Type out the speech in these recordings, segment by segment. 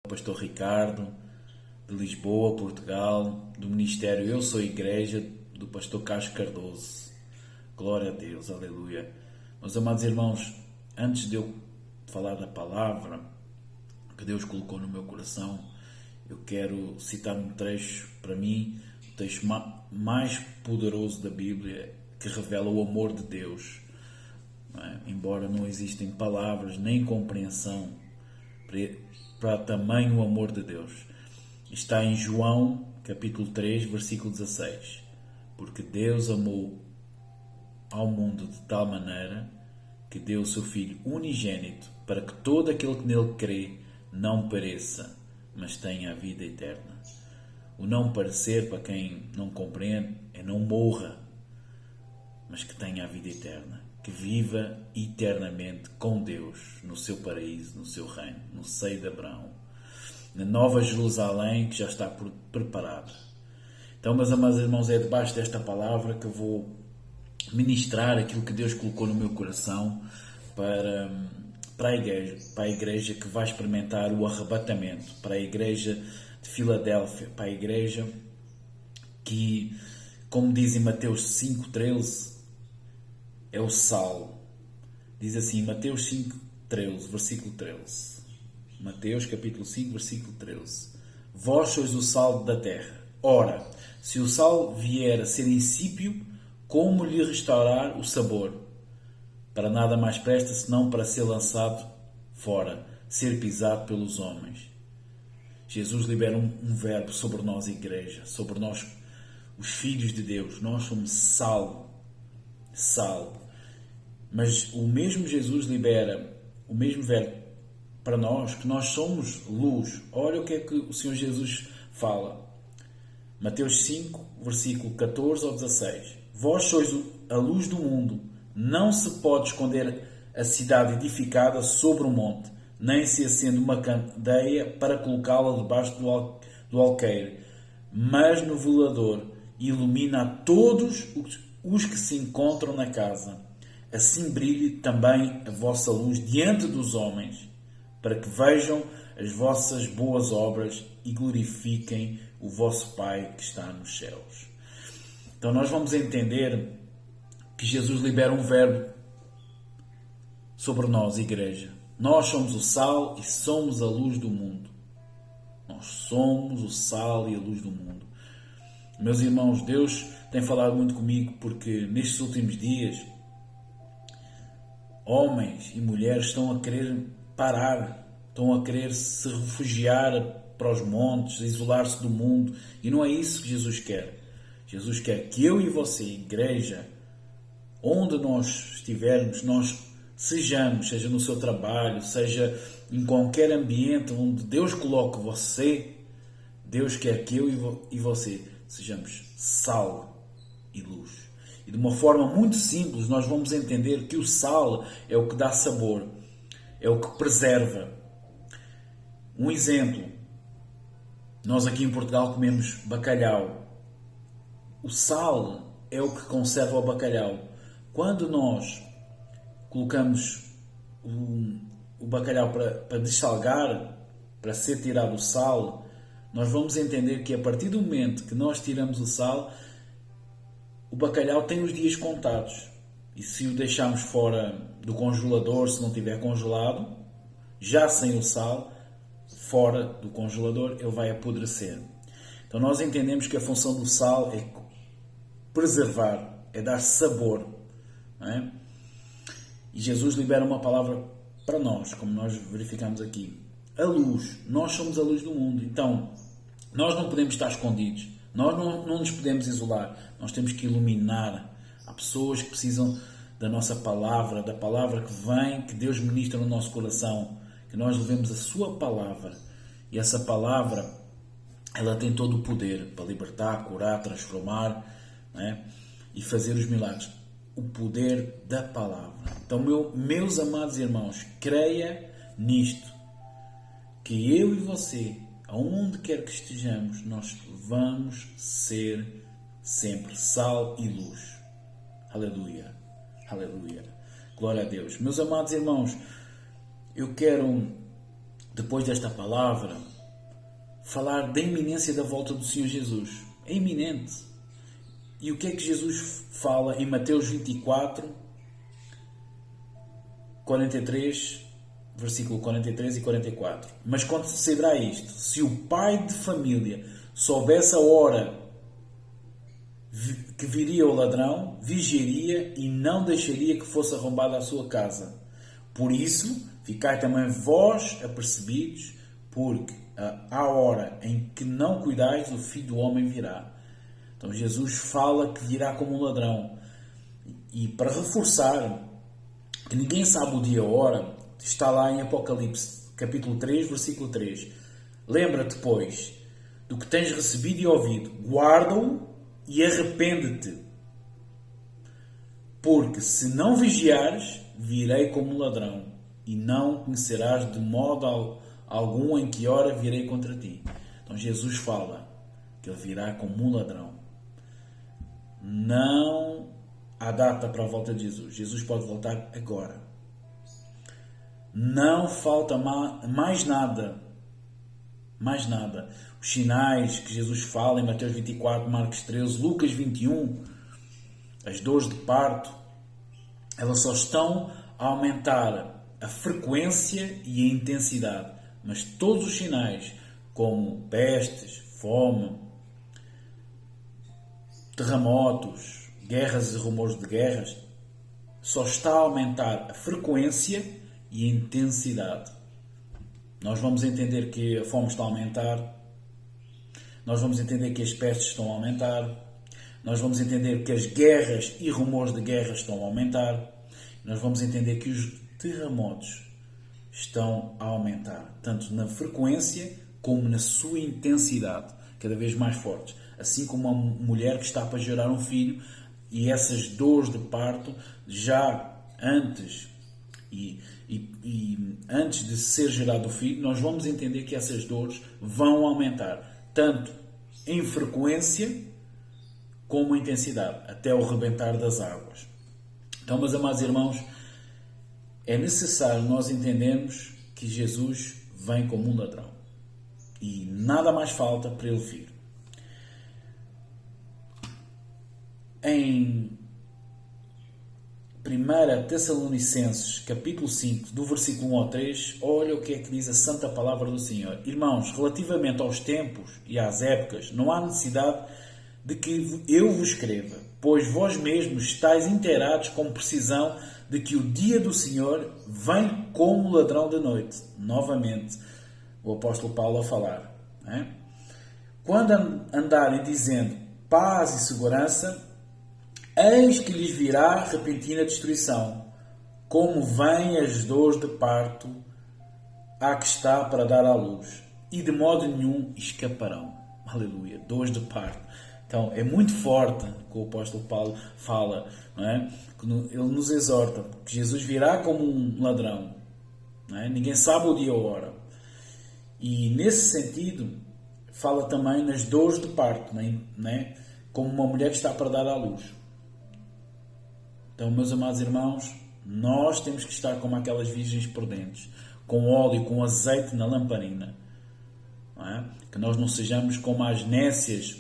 Pastor Ricardo, de Lisboa, Portugal, do Ministério Eu Sou Igreja, do Pastor Carlos Cardoso. Glória a Deus, aleluia. Meus amados irmãos, antes de eu falar da palavra que Deus colocou no meu coração, eu quero citar um trecho, para mim, o texto mais poderoso da Bíblia, que revela o amor de Deus. Não é? Embora não existem palavras nem compreensão para tamanho amor de Deus. Está em João, capítulo 3, versículo 16. Porque Deus amou ao mundo de tal maneira que deu o seu Filho unigênito para que todo aquele que nele crê não pereça, mas tenha a vida eterna. O não parecer, para quem não compreende, é não morra, mas que tenha a vida eterna. Que viva eternamente com Deus, no seu paraíso, no seu reino, no seio de Abraão, na Nova Jerusalém que já está preparada. Então, meus amados irmãos, é debaixo desta palavra que eu vou ministrar aquilo que Deus colocou no meu coração para a igreja que vai experimentar o arrebatamento, para a igreja de Filadélfia, para a igreja que, como diz em Mateus 5,13, é o sal. Diz assim, Mateus 5,13, versículo 13. Mateus capítulo 5, versículo 13. Vós sois o sal da terra. Ora, se o sal vier a ser insípio, como lhe restaurar o sabor? Para nada mais presta, senão para ser lançado fora, ser pisado pelos homens. Jesus libera um verbo sobre nós, igreja, sobre nós, os filhos de Deus. Nós somos sal. Mas o mesmo Jesus libera o mesmo verbo para nós, que nós somos luz. Olha o que é que o Senhor Jesus fala. Mateus 5, versículo 14 ao 16. Vós sois a luz do mundo. Não se pode esconder a cidade edificada sobre um monte, nem se acende uma candeia para colocá-la debaixo do alqueire, mas no velador, ilumina a todos os que se encontram na casa. Assim brilhe também a vossa luz diante dos homens, para que vejam as vossas boas obras e glorifiquem o vosso Pai que está nos céus. Então nós vamos entender que Jesus libera um verbo sobre nós, igreja. Nós somos o sal e somos a luz do mundo. Nós somos o sal e a luz do mundo. Meus irmãos, Deus tem falado muito comigo porque nestes últimos dias homens e mulheres estão a querer parar, estão a querer se refugiar para os montes, isolar-se do mundo, e não é isso que Jesus quer. Jesus quer que eu e você, igreja, onde nós estivermos, nós sejamos, seja no seu trabalho, seja em qualquer ambiente onde Deus coloque você, Deus quer que eu e você sejamos sal e luz. E de uma forma muito simples nós vamos entender que o sal é o que dá sabor, é o que preserva. Um exemplo, nós aqui em Portugal comemos bacalhau. O sal é o que conserva o bacalhau. Quando nós colocamos o bacalhau para dessalgar, para ser tirado o sal, nós vamos entender que a partir do momento que nós tiramos o sal, o bacalhau tem os dias contados. E se o deixarmos fora do congelador, se não estiver congelado, já sem o sal, fora do congelador, ele vai apodrecer. Então nós entendemos que a função do sal é preservar, é dar sabor. Não é? E Jesus libera uma palavra para nós, como nós verificamos aqui. A luz. Nós somos a luz do mundo. Então, nós não podemos estar escondidos. Nós não nos podemos isolar. Nós temos que iluminar. Há pessoas que precisam da nossa palavra, da palavra que vem, que Deus ministra no nosso coração. Que nós levemos a sua palavra. E essa palavra, ela tem todo o poder para libertar, curar, transformar, não é? E fazer os milagres. O poder da palavra. Então, meus amados irmãos, creia nisto. Que eu e você, aonde quer que estejamos, nós vamos ser sempre sal e luz. Aleluia. Aleluia. Glória a Deus. Meus amados irmãos, eu quero, depois desta palavra, falar da iminência da volta do Senhor Jesus. É iminente. E o que é que Jesus fala em Mateus 24, 43, versículo 43 e 44? Mas considerai isto: se o pai de família soubesse a hora que viria o ladrão, vigiaria e não deixaria que fosse arrombada a sua casa. Por isso, ficai também vós apercebidos, porque à hora em que não cuidais, o Filho do Homem virá. Então Jesus fala que virá como um ladrão. E para reforçar que ninguém sabe o dia ou a hora, está lá em Apocalipse, capítulo 3, versículo 3. Lembra-te, pois, do que tens recebido e ouvido. Guarda-o e arrepende-te. Porque se não vigiares, virei como um ladrão, e não conhecerás de modo algum em que hora virei contra ti. Então Jesus fala que ele virá como um ladrão. Não há data para a volta de Jesus. Jesus pode voltar agora. Não falta mais nada. Mais nada. Os sinais que Jesus fala em Mateus 24, Marcos 13, Lucas 21, as dores de parto, elas só estão a aumentar a frequência e a intensidade. Mas todos os sinais, como pestes, fome, terremotos, guerras e rumores de guerras, só está a aumentar a frequência e a intensidade. Nós vamos entender que a fome está a aumentar, nós vamos entender que as pestes estão a aumentar, nós vamos entender que as guerras e rumores de guerras estão a aumentar, nós vamos entender que os terremotos estão a aumentar, tanto na frequência como na sua intensidade, cada vez mais fortes. Assim como uma mulher que está para gerar um filho e essas dores de parto já antes antes de ser gerado o filho, nós vamos entender que essas dores vão aumentar, tanto em frequência como em intensidade, até o rebentar das águas. Então, meus amados irmãos, é necessário nós entendermos que Jesus vem como um ladrão. E nada mais falta para ele vir. Em 1 Tessalonicenses, capítulo 5, do versículo 1 ao 3, olha o que é que diz a santa palavra do Senhor. Irmãos, relativamente aos tempos e às épocas, não há necessidade de que eu vos escreva, pois vós mesmos estáis inteirados com precisão de que o dia do Senhor vem como ladrão da noite. Novamente, o apóstolo Paulo a falar. Não é? Quando andarem dizendo paz e segurança, eis que lhes virá repentina destruição, como vêm as dores de parto à que está para dar à luz, e de modo nenhum escaparão. Aleluia, dores de parto. Então, é muito forte que o apóstolo Paulo fala, não é? Ele nos exorta que Jesus virá como um ladrão. Não é? Ninguém sabe o dia ou a hora. E, nesse sentido, fala também nas dores de parto, não é? Como uma mulher que está para dar à luz. Então, meus amados irmãos, nós temos que estar como aquelas virgens prudentes, com óleo, com azeite na lamparina. Não é? Que nós não sejamos como as nécias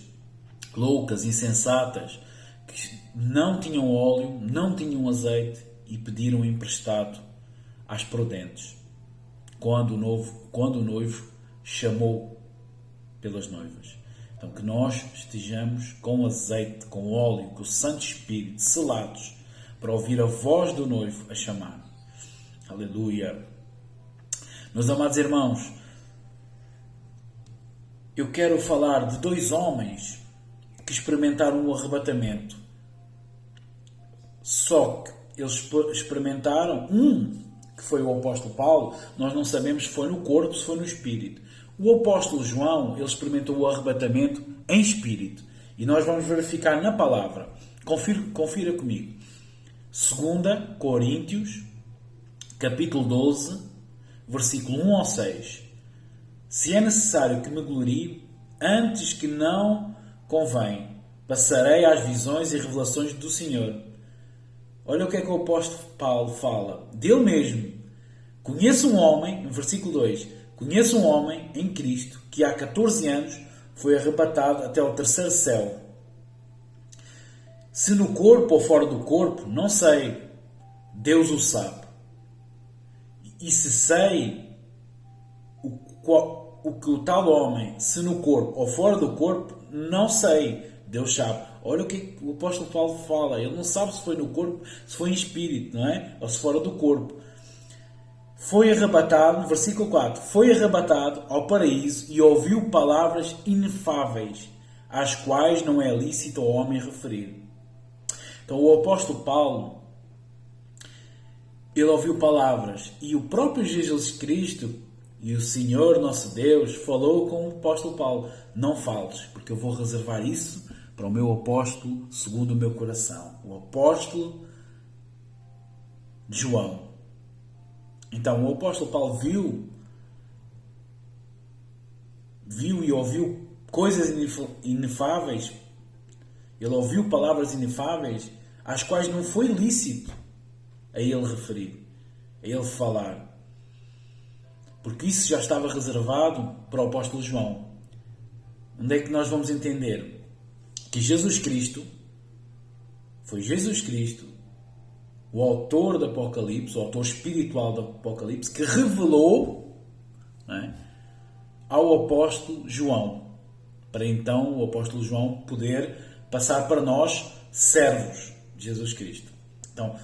loucas, insensatas, que não tinham óleo, não tinham azeite e pediram emprestado às prudentes, quando o noivo chamou pelas noivas. Então, que nós estejamos com azeite, com óleo, com o Santo Espírito, selados, para ouvir a voz do noivo a chamar. Aleluia! Meus amados irmãos, eu quero falar de dois homens que experimentaram o arrebatamento. Só que eles experimentaram, que foi o apóstolo Paulo, nós não sabemos se foi no corpo, se foi no espírito. O apóstolo João, ele experimentou o arrebatamento em espírito. E nós vamos verificar na palavra. Confira comigo. 2 Coríntios, capítulo 12, versículo 1 ao 6. Se é necessário que me glorie, antes que não convém, passarei às visões e revelações do Senhor. Olha o que é que o apóstolo Paulo fala dele mesmo. Conheço um homem, no versículo 2, Conheço um homem em Cristo que há 14 anos foi arrebatado até ao terceiro céu. Se no corpo ou fora do corpo, não sei. Deus o sabe. E se sei o que o tal homem, se no corpo ou fora do corpo, não sei. Deus sabe. Olha o que o apóstolo Paulo fala. Ele não sabe se foi no corpo, se foi em espírito, não é? Ou se fora do corpo. Foi arrebatado, versículo 4, foi arrebatado ao paraíso e ouviu palavras inefáveis, às quais não é lícito ao homem referir. Então o apóstolo Paulo, ele ouviu palavras e o próprio Jesus Cristo e o Senhor nosso Deus falou com o apóstolo Paulo: não fales, porque eu vou reservar isso para o meu apóstolo segundo o meu coração, o apóstolo João. Então o apóstolo Paulo viu e ouviu coisas inefáveis. Ele ouviu palavras inefáveis às quais não foi lícito a ele referir, a ele falar. Porque isso já estava reservado para o apóstolo João. Onde é que nós vamos entender? Que Jesus Cristo, foi Jesus Cristo, o autor do Apocalipse, o autor espiritual do Apocalipse, que revelou, não é, ao apóstolo João, para então o apóstolo João poder passar para nós servos de Jesus Cristo. Então,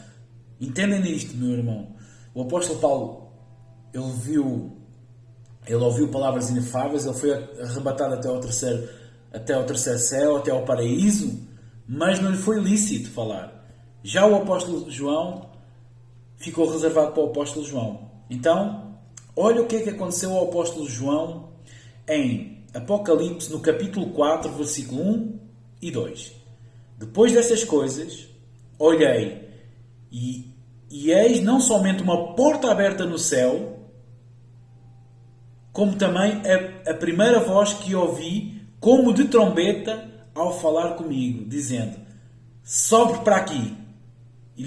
entendem nisto, meu irmão. O apóstolo Paulo, ele ouviu palavras inefáveis, ele foi arrebatado até ao terceiro céu, até ao paraíso, mas não lhe foi lícito falar. Já o apóstolo João ficou reservado para o apóstolo João. Então, olha o que é que aconteceu ao apóstolo João em Apocalipse, no capítulo 4, versículo 1 e 2. Depois destas coisas, olhei e eis não somente uma porta aberta no céu, como também a primeira voz que ouvi, como de trombeta, ao falar comigo, dizendo: sobe para aqui. E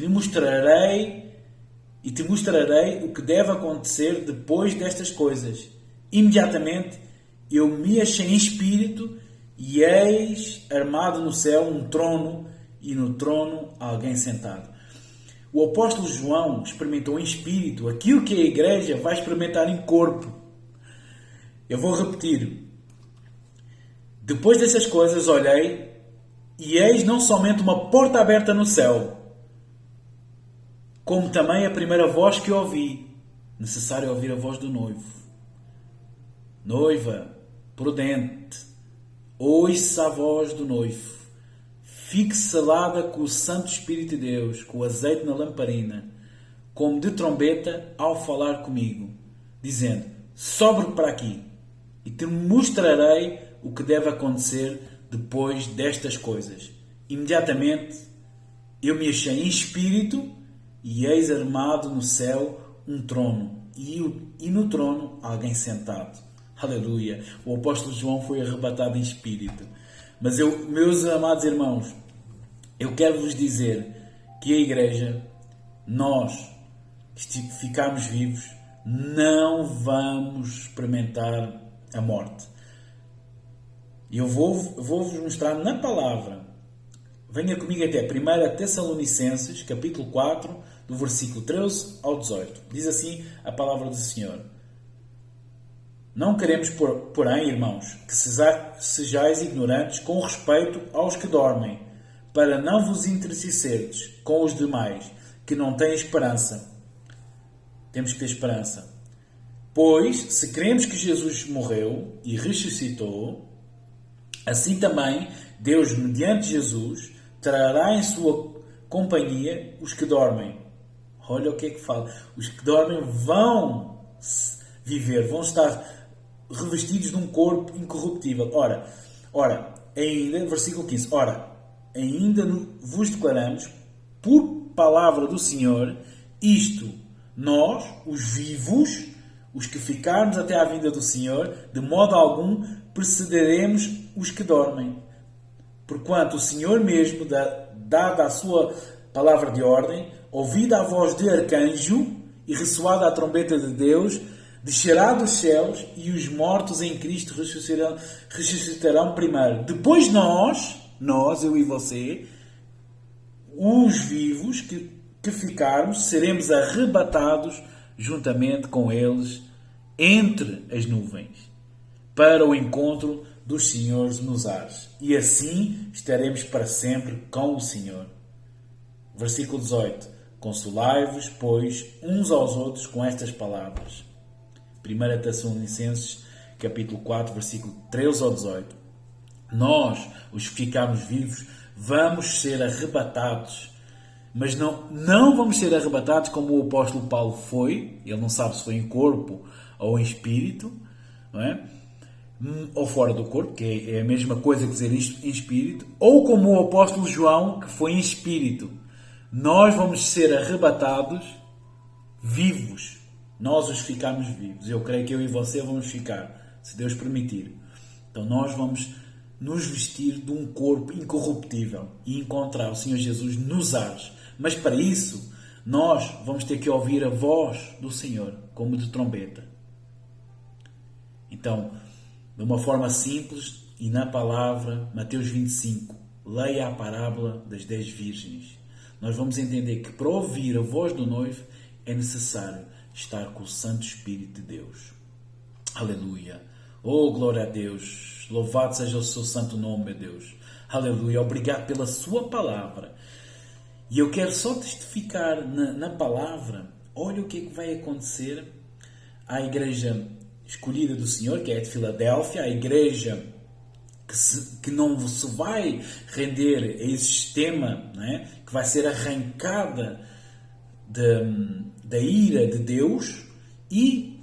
te mostrarei o que deve acontecer depois destas coisas. Imediatamente eu me achei em espírito e eis armado no céu um trono e no trono alguém sentado. O apóstolo João experimentou em espírito aquilo que a igreja vai experimentar em corpo. Eu vou repetir. Depois dessas coisas olhei e eis não somente uma porta aberta no céu, como também a primeira voz que ouvi. Necessário ouvir a voz do noivo. Noiva, prudente, ouça a voz do noivo. Fique selada com o Santo Espírito de Deus, com o azeite na lamparina, como de trombeta ao falar comigo, dizendo: sobe para aqui, e te mostrarei o que deve acontecer depois destas coisas. Imediatamente eu me achei em espírito e eis armado no céu um trono e no trono alguém sentado. Aleluia! O apóstolo João foi arrebatado em espírito. Mas meus amados irmãos, eu quero vos dizer que a igreja, nós que ficarmos vivos, não vamos experimentar a morte. E eu vou-vos mostrar na palavra. Venha comigo até 1 Tessalonicenses, capítulo 4, do versículo 13 ao 18. Diz assim a palavra do Senhor: não queremos, porém, irmãos, que sejais ignorantes com respeito aos que dormem, para não vos entristecerdes com os demais, que não têm esperança. Temos que ter esperança. Pois, se cremos que Jesus morreu e ressuscitou, assim também Deus, mediante Jesus, trará em sua companhia os que dormem. Olha o que é que fala. Os que dormem vão viver, vão estar revestidos de um corpo incorruptível. Ora, ainda, versículo 15, ainda vos declaramos, por palavra do Senhor, isto: nós, os vivos, os que ficarmos até à vinda do Senhor, de modo algum precederemos os que dormem. Porquanto o Senhor mesmo, dada a sua palavra de ordem, ouvida a voz de arcanjo e ressoada a trombeta de Deus, descerá dos céus e os mortos em Cristo ressuscitarão primeiro. Depois nós, eu e você, os vivos que ficarmos, seremos arrebatados juntamente com eles entre as nuvens, para o encontro dos senhores nos ares. E assim estaremos para sempre com o Senhor. Versículo 18. Consolai-vos, pois, uns aos outros com estas palavras. 1 Tessalonicenses, capítulo 4, versículo 13 ao 18. Nós, os que ficarmos vivos, vamos ser arrebatados. Mas não vamos ser arrebatados como o apóstolo Paulo foi. Ele não sabe se foi em corpo ou em espírito, não é? Ou fora do corpo, que é a mesma coisa que dizer isto em espírito. Ou como o apóstolo João, que foi em espírito. Nós vamos ser arrebatados vivos. Nós os ficarmos vivos. Eu creio que eu e você vamos ficar, se Deus permitir. Então nós vamos nos vestir de um corpo incorruptível e encontrar o Senhor Jesus nos ares. Mas para isso, nós vamos ter que ouvir a voz do Senhor, como de trombeta. Então, de uma forma simples e na palavra, Mateus 25, leia a parábola das 10 virgens. Nós vamos entender que para ouvir a voz do noivo é necessário estar com o Santo Espírito de Deus. Aleluia. Oh, glória a Deus. Louvado seja o seu santo nome, meu Deus. Aleluia. Obrigado pela sua palavra. E eu quero só testificar na palavra. Olha o que é que vai acontecer à igreja escolhida do Senhor, que é a de Filadélfia, a igreja que não se vai render a esse sistema, não é? Que vai ser arrancada da ira de Deus e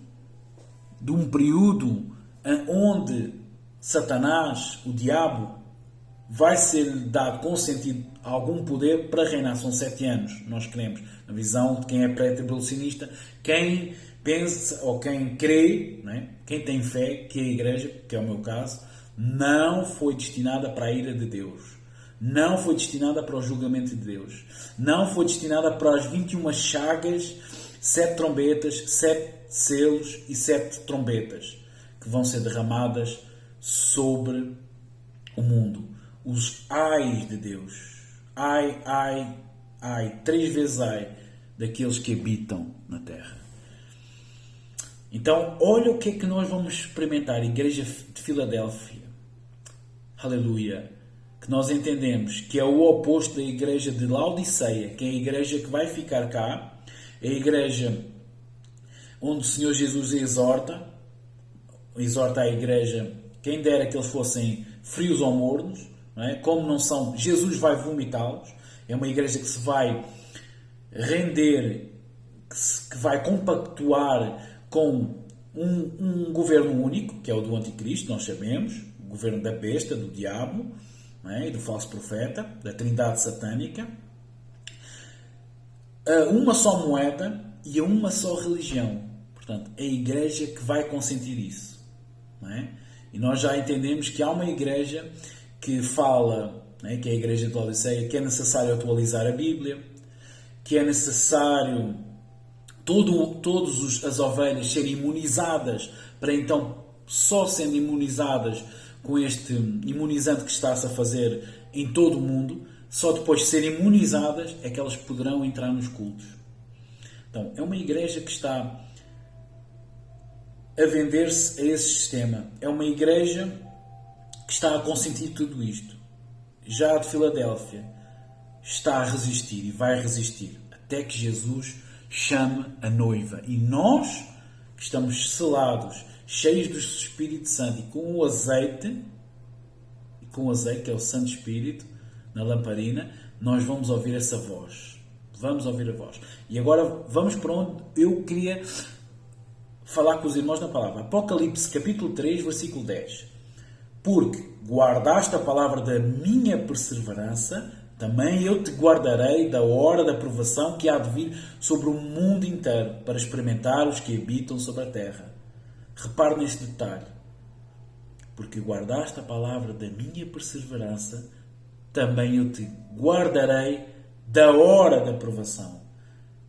de um período onde Satanás, o diabo, vai ser dado com sentido algum poder para reinar. São 7 anos, nós queremos, na visão de quem é pré-tribulacionista, quem pensa ou quem crê, não é? Quem tem fé, que é a igreja, que é o meu caso, não foi destinada para a ira de Deus. Não foi destinada para o julgamento de Deus. Não foi destinada para as 21 chagas, 7 trombetas, 7 selos e 7 trombetas que vão ser derramadas sobre o mundo. Os ais de Deus. Ai, ai, ai. 3 vezes ai daqueles que habitam na terra. Então, olha o que é que nós vamos experimentar, Igreja de Filadélfia. Aleluia. Que nós entendemos que é o oposto da igreja de Laodiceia, que é a igreja que vai ficar cá, é a igreja onde o Senhor Jesus exorta a igreja, quem dera que eles fossem frios ou mornos, não é? Como não são, Jesus vai vomitá-los. É uma igreja que se vai render, que vai compactuar com um governo único, que é o do anticristo, nós sabemos, o governo da besta, do diabo, não é? E do falso profeta, da trindade satânica, a uma só moeda e a uma só religião. Portanto, é a igreja que vai consentir isso. Não é? E nós já entendemos que há uma igreja que fala, não é? Que é a igreja de Laodiceia, que é necessário atualizar a Bíblia, que é necessário todas as ovelhas serem imunizadas, para então, só sendo imunizadas com este imunizante que está-se a fazer em todo o mundo, só depois de serem imunizadas é que elas poderão entrar nos cultos. Então, é uma igreja que está a vender-se a esse sistema. É uma igreja que está a consentir tudo isto. Já a de Filadélfia está a resistir e vai resistir até que Jesus chame a noiva. E nós, que estamos selados, cheios do Espírito Santo e com o azeite, que é o Santo Espírito, na lamparina, nós vamos ouvir essa voz. Vamos ouvir a voz. E agora vamos para onde eu queria falar com os irmãos na palavra. Apocalipse, capítulo 3, versículo 10. Porque guardaste a palavra da minha perseverança, também eu te guardarei da hora da provação que há de vir sobre o mundo inteiro, para experimentar os que habitam sobre a terra. Repare neste detalhe. Porque guardaste a palavra da minha perseverança, também eu te guardarei da hora da provação.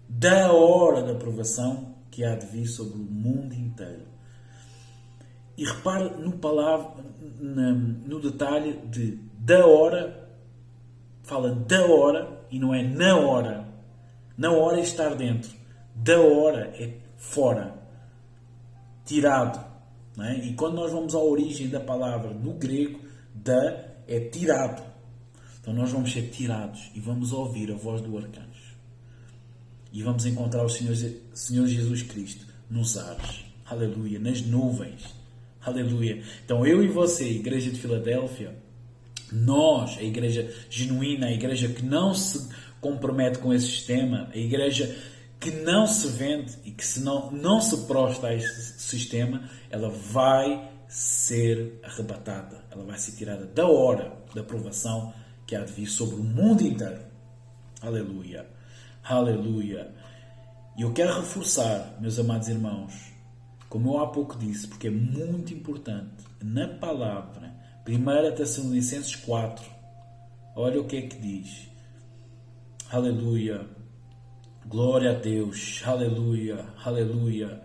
Da hora da provação que há de vir sobre o mundo inteiro. E repare no detalhe de da hora, fala da hora e não é na hora. Na hora é estar dentro, da hora é fora, tirado. Não é? E quando nós vamos à origem da palavra no grego, da é tirado. Então nós vamos ser tirados e vamos ouvir a voz do arcanjo. E vamos encontrar o Senhor Jesus Cristo nos ares. Aleluia, nas nuvens. Aleluia. Então eu e você, Igreja de Filadélfia, nós, a igreja genuína, a igreja que não se compromete com esse sistema, a igreja que não se vende e que não se prostra a esse sistema, ela vai ser arrebatada. Ela vai ser tirada da hora da provação que há de vir sobre o mundo inteiro. Aleluia. Aleluia. E eu quero reforçar, meus amados irmãos, como eu há pouco disse, porque é muito importante, na palavra, 1 Tessalonicenses 4, olha o que é que diz. Aleluia. Glória a Deus. Aleluia. Aleluia.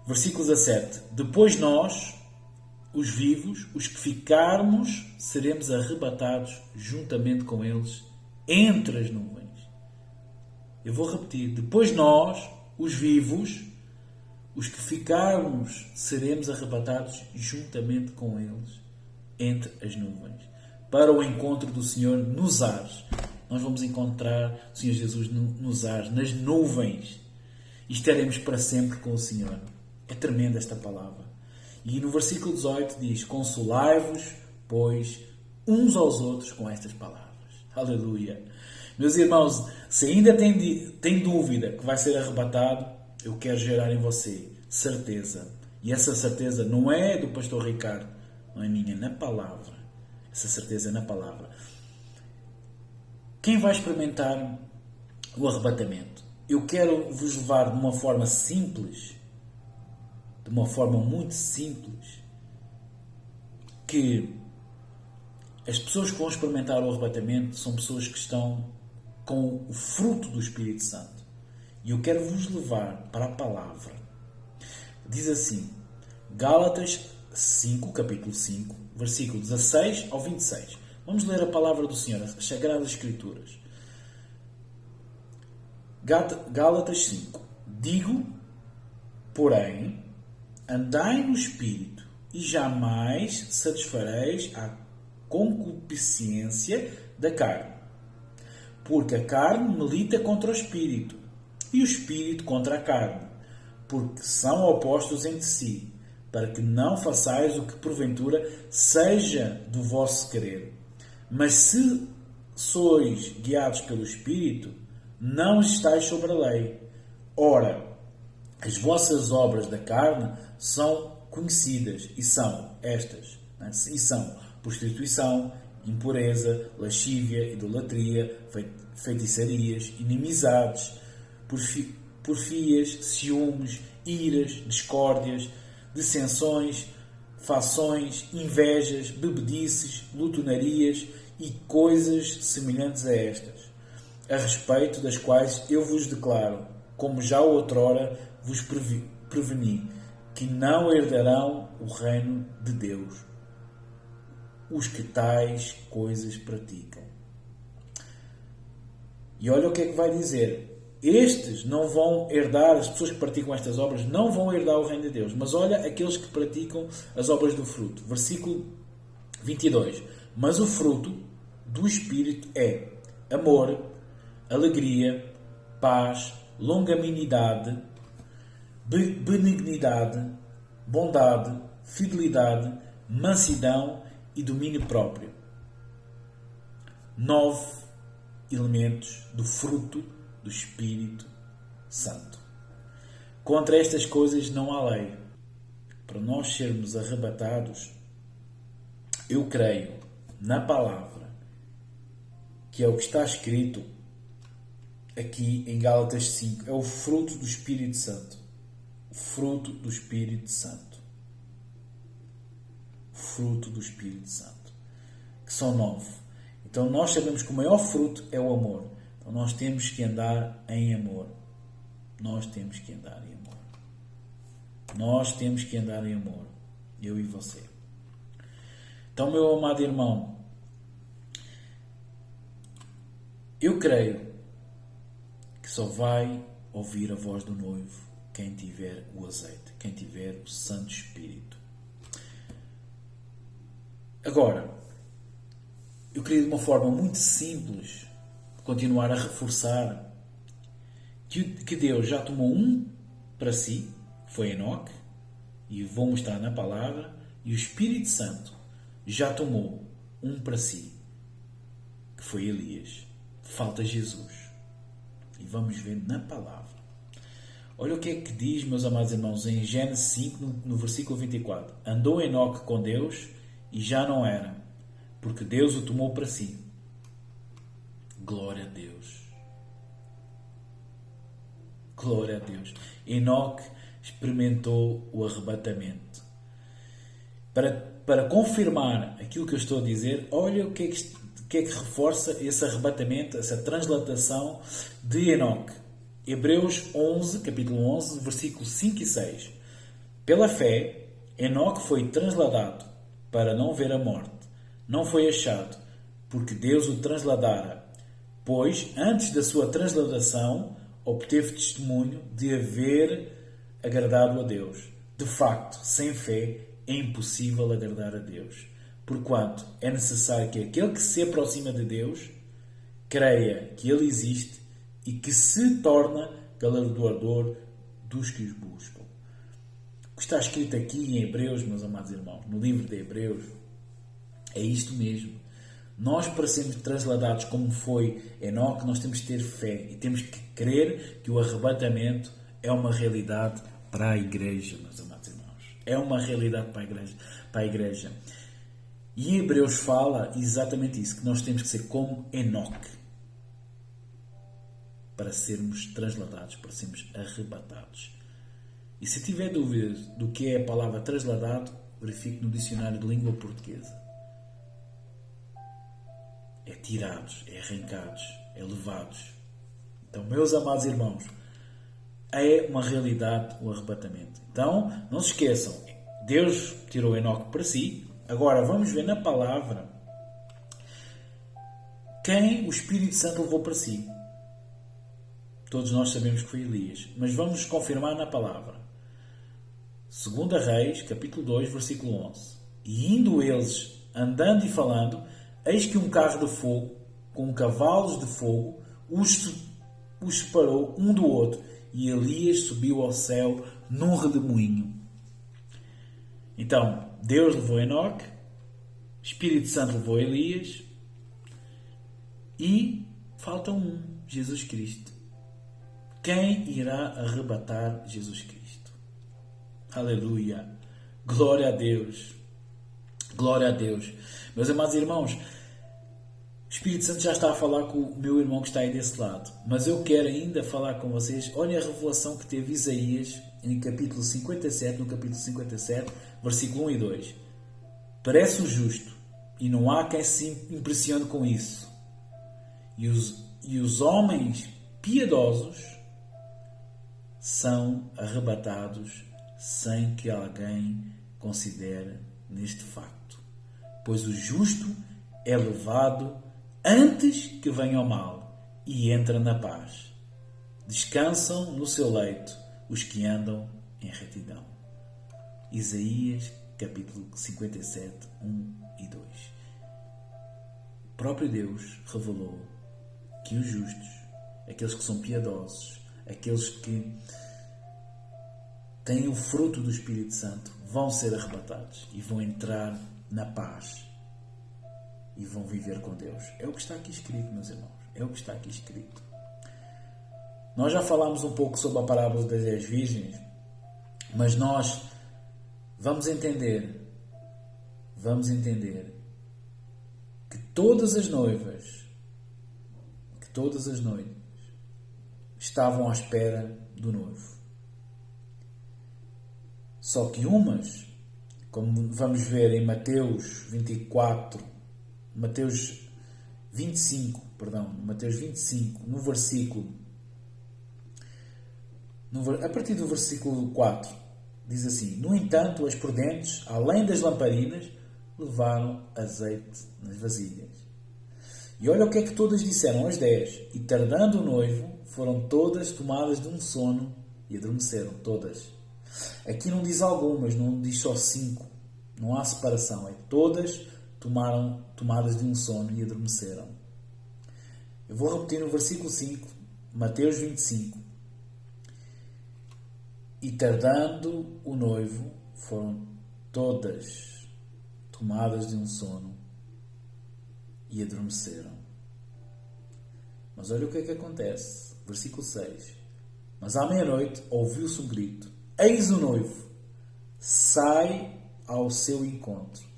Versículo 17. Depois nós, os vivos, os que ficarmos, seremos arrebatados juntamente com eles entre as nuvens. Eu vou repetir. Depois nós, os vivos, os que ficarmos, seremos arrebatados juntamente com eles entre as nuvens, para o encontro do Senhor nos ares. Nós vamos encontrar o Senhor Jesus nos ares, nas nuvens, e estaremos para sempre com o Senhor. É tremenda esta palavra. E no versículo 18 diz: consolai-vos, pois, uns aos outros com estas palavras. Aleluia. Meus irmãos, se ainda tem dúvida que vai ser arrebatado, eu quero gerar em você certeza. E essa certeza não é do pastor Ricardo, não é minha, é na palavra. Essa certeza é na palavra. Quem vai experimentar o arrebatamento? Eu quero vos levar de uma forma simples, de uma forma muito simples, que as pessoas que vão experimentar o arrebatamento são pessoas que estão com o fruto do Espírito Santo. E eu quero vos levar para a palavra. Diz assim, Gálatas 5, capítulo 5, versículo 16 ao 26. Vamos ler a palavra do Senhor, as Sagradas Escrituras. Gálatas 5. Digo, porém, andai no Espírito, e jamais satisfareis a concupiscência da carne. Porque a carne milita contra o Espírito, e o Espírito contra a carne, porque são opostos entre si, para que não façais o que porventura seja do vosso querer. Mas se sois guiados pelo Espírito, não estáis sobre a lei. Ora, as vossas obras da carne são conhecidas, e são estas, e são prostituição, impureza, lascívia, idolatria, feitiçarias, inimizades, porfias, ciúmes, iras, discórdias, dissensões, fações, invejas, bebedices, lutonarias e coisas semelhantes a estas, a respeito das quais eu vos declaro, como já outrora vos preveni, que não herdarão o reino de Deus os que tais coisas praticam. E olha o que é que vai dizer. Estes não vão herdar, as pessoas que praticam estas obras não vão herdar o reino de Deus. Mas olha aqueles que praticam as obras do fruto. Versículo 22. Mas o fruto do Espírito é amor, alegria, paz, longanimidade, benignidade, bondade, fidelidade, mansidão e domínio próprio. 9 elementos do fruto do Espírito Santo. Contra estas coisas não há lei. Para nós sermos arrebatados, eu creio na palavra, que é o que está escrito aqui em Gálatas 5, é o fruto do Espírito Santo. O fruto do Espírito Santo. O fruto do Espírito Santo. Que são 9. Então nós sabemos que o maior fruto é o amor. Então nós temos que andar em amor. Nós temos que andar em amor. Nós temos que andar em amor. Eu e você. Então, meu amado irmão, eu creio que só vai ouvir a voz do noivo quem tiver o azeite, quem tiver o Santo Espírito. Agora, eu queria de uma forma muito simples continuar a reforçar que Deus já tomou um para si, que foi Enoque, e vou mostrar na palavra, e o Espírito Santo já tomou um para si, que foi Elias. Falta Jesus. E vamos ver na palavra. Olha o que é que diz, meus amados irmãos, em Gênesis 5, no versículo 24. Andou Enoque com Deus e já não era, porque Deus o tomou para si. Glória a Deus. Glória a Deus. Enoque experimentou o arrebatamento. Para confirmar aquilo que eu estou a dizer, olha o que é que reforça esse arrebatamento, essa translatação de Enoque. Hebreus 11, capítulo 11, versículos 5 e 6. Pela fé, Enoque foi transladado para não ver a morte. Não foi achado, porque Deus o transladara. Pois, antes da sua transladação, obteve testemunho de haver agradado a Deus. De facto, sem fé, é impossível agradar a Deus. Porquanto é necessário que aquele que se aproxima de Deus creia que Ele existe e que se torna galardoador dos que os buscam. O que está escrito aqui em Hebreus, meus amados irmãos, no livro de Hebreus, é isto mesmo. Nós, para sermos transladados como foi Enoque, nós temos que ter fé e temos que crer que o arrebatamento é uma realidade para a igreja, meus amados irmãos. É uma realidade para a igreja. E Hebreus fala exatamente isso, que nós temos que ser como Enoque para sermos transladados, para sermos arrebatados. E se tiver dúvidas do que é a palavra transladado, verifique no dicionário de língua portuguesa. É tirados, é arrancados, é levados. Então, meus amados irmãos, é uma realidade o arrebatamento. Então, não se esqueçam, Deus tirou Enoque para si. Agora, vamos ver na palavra quem o Espírito Santo levou para si. Todos nós sabemos que foi Elias, mas vamos confirmar na palavra. 2 Reis, capítulo 2, versículo 11. E indo eles, andando e falando, eis que um carro de fogo, com cavalos de fogo, os separou um do outro, e Elias subiu ao céu num redemoinho. Então, Deus levou Enoque, Espírito Santo levou Elias, e falta um, Jesus Cristo. Quem irá arrebatar Jesus Cristo? Aleluia! Glória a Deus! Glória a Deus! Meus amados irmãos, o Espírito Santo já está a falar com o meu irmão que está aí desse lado. Mas eu quero ainda falar com vocês. Olha a revelação que teve Isaías em capítulo 57, no capítulo 57, versículo 1 e 2. Parece o justo, e não há quem se impressione com isso. E os homens piedosos são arrebatados sem que alguém considere neste facto. Pois o justo é levado antes que venha o mal e entra na paz. Descansam no seu leito os que andam em retidão. Isaías, capítulo 57, 1 e 2. O próprio Deus revelou que os justos, aqueles que são piedosos, aqueles que têm o fruto do Espírito Santo, vão ser arrebatados e vão entrar na paz e vão viver com Deus. É o que está aqui escrito, meus irmãos. É o que está aqui escrito. Nós já falámos um pouco sobre a parábola das 10 virgens, mas nós vamos entender que todas as noivas estavam à espera do noivo. Só que umas, como vamos ver em Mateus 25, no versículo A partir do versículo 4, diz assim: No entanto, as prudentes, além das lamparinas, levaram azeite nas vasilhas. E olha o que é que todas disseram, as 10. E tardando o noivo, foram todas tomadas de um sono e adormeceram, todas. Aqui não diz algumas, não diz só 5. Não há separação, é todas tomadas de um sono e adormeceram. Eu vou repetir no versículo 5, Mateus 25. E tardando o noivo, foram todas tomadas de um sono e adormeceram. Mas olha o que é que acontece. Versículo 6. Mas à meia-noite ouviu-se um grito: Eis o noivo! Sai ao seu encontro.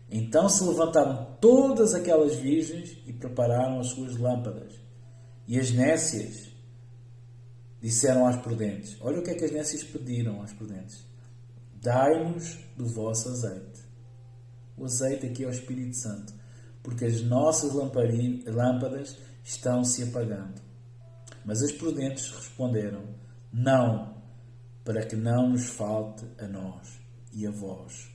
Então se levantaram todas aquelas virgens e prepararam as suas lâmpadas. E as nécias disseram às prudentes: Olha o que é que as nécias pediram às prudentes: Dai-nos do vosso azeite. O azeite aqui é o Espírito Santo, porque as nossas lâmpadas estão se apagando. Mas as prudentes responderam: Não, para que não nos falte a nós e a vós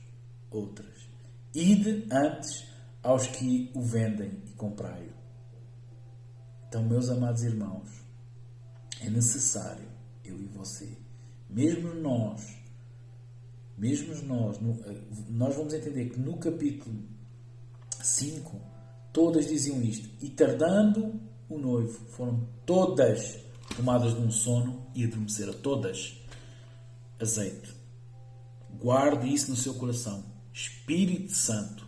outras. Ide antes aos que o vendem e comprai-o. Então, meus amados irmãos, é necessário, eu e você, mesmo nós vamos entender que no capítulo 5, todas diziam isto. E tardando o noivo, foram todas tomadas de um sono e adormeceram. Todas. Azeite. Guarde isso no seu coração. Espírito Santo.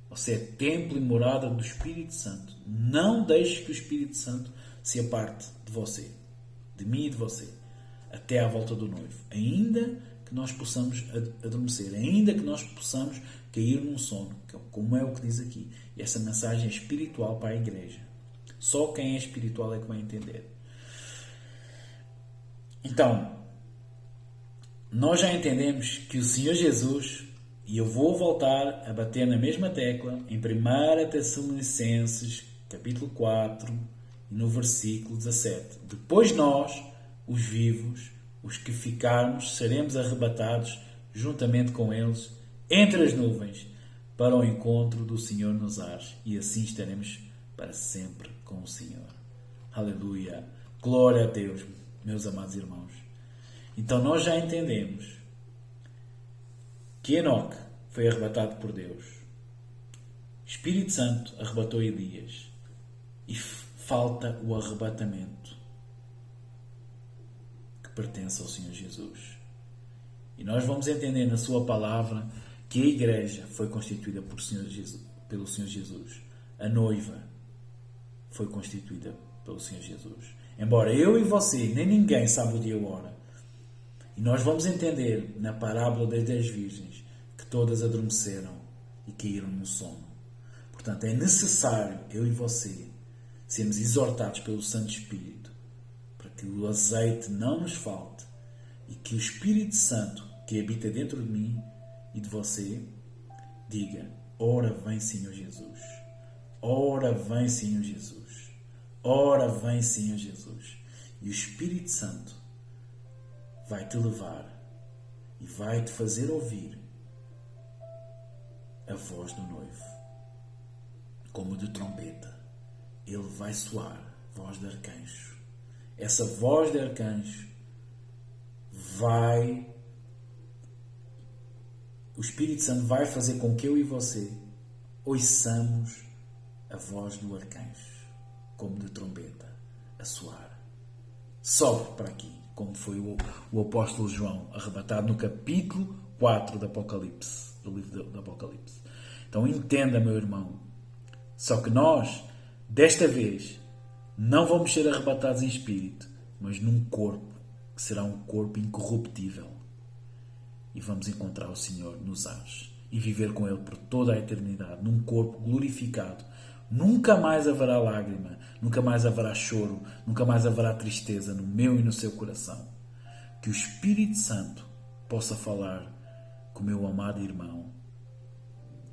Você é templo e morada do Espírito Santo. Não deixe que o Espírito Santo se aparte de você, de mim e de você, até à volta do noivo. Ainda que nós possamos adormecer, ainda que nós possamos cair num sono, como é o que diz aqui. E essa mensagem é espiritual para a igreja. Só quem é espiritual é que vai entender. Então, nós já entendemos que o Senhor Jesus, e eu vou voltar a bater na mesma tecla, em 1 Tessalonicenses, capítulo 4, no versículo 17. Depois nós, os vivos, os que ficarmos, seremos arrebatados juntamente com eles entre as nuvens para o encontro do Senhor nos ares, e assim estaremos para sempre com o Senhor. Aleluia! Glória a Deus, meus amados irmãos. Então nós já entendemos que Enoque foi arrebatado por Deus. Espírito Santo arrebatou Elias. E falta o arrebatamento que pertence ao Senhor Jesus. E nós vamos entender na sua palavra que a igreja foi constituída pelo Senhor Jesus. A noiva foi constituída pelo Senhor Jesus. Embora eu e você, nem ninguém sabe o dia ou a hora. E nós vamos entender na parábola das 10 virgens que todas adormeceram e caíram no sono. Portanto, é necessário, eu e você, sermos exortados pelo Santo Espírito para que o azeite não nos falte e que o Espírito Santo que habita dentro de mim e de você diga: ora vem Senhor Jesus, ora vem Senhor Jesus, ora vem Senhor Jesus. E o Espírito Santo vai te levar e vai te fazer ouvir a voz do noivo, como de trombeta. Ele vai soar, voz de arcanjo. Essa voz de arcanjo o Espírito Santo vai fazer com que eu e você ouçamos a voz do arcanjo, como de trombeta, a soar. Sobe para aqui, como foi o apóstolo João arrebatado no capítulo 4 do Apocalipse, do livro do Apocalipse. Então entenda, meu irmão, só que nós, desta vez, não vamos ser arrebatados em espírito, mas num corpo, que será um corpo incorruptível. E vamos encontrar o Senhor nos ares e viver com Ele por toda a eternidade, num corpo glorificado. Nunca mais haverá lágrima, nunca mais haverá choro, nunca mais haverá tristeza no meu e no seu coração. Que o Espírito Santo possa falar com o meu amado irmão.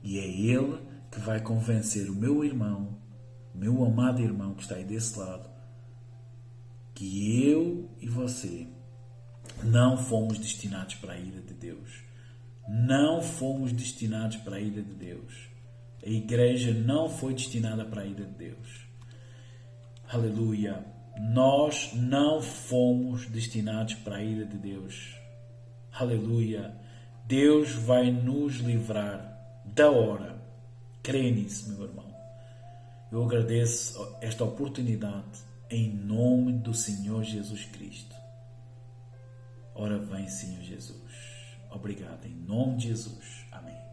E é Ele que vai convencer o meu irmão, meu amado irmão que está aí desse lado, que eu e você Não fomos destinados para a ira de Deus. Não fomos destinados para a ira de Deus. A igreja não foi destinada para a ira de Deus. Aleluia. Nós não fomos destinados para a ira de Deus. Aleluia. Deus vai nos livrar da hora. Crê nisso, meu irmão. Eu agradeço esta oportunidade em nome do Senhor Jesus Cristo. Ora vem, Senhor Jesus. Obrigado. Em nome de Jesus. Amém.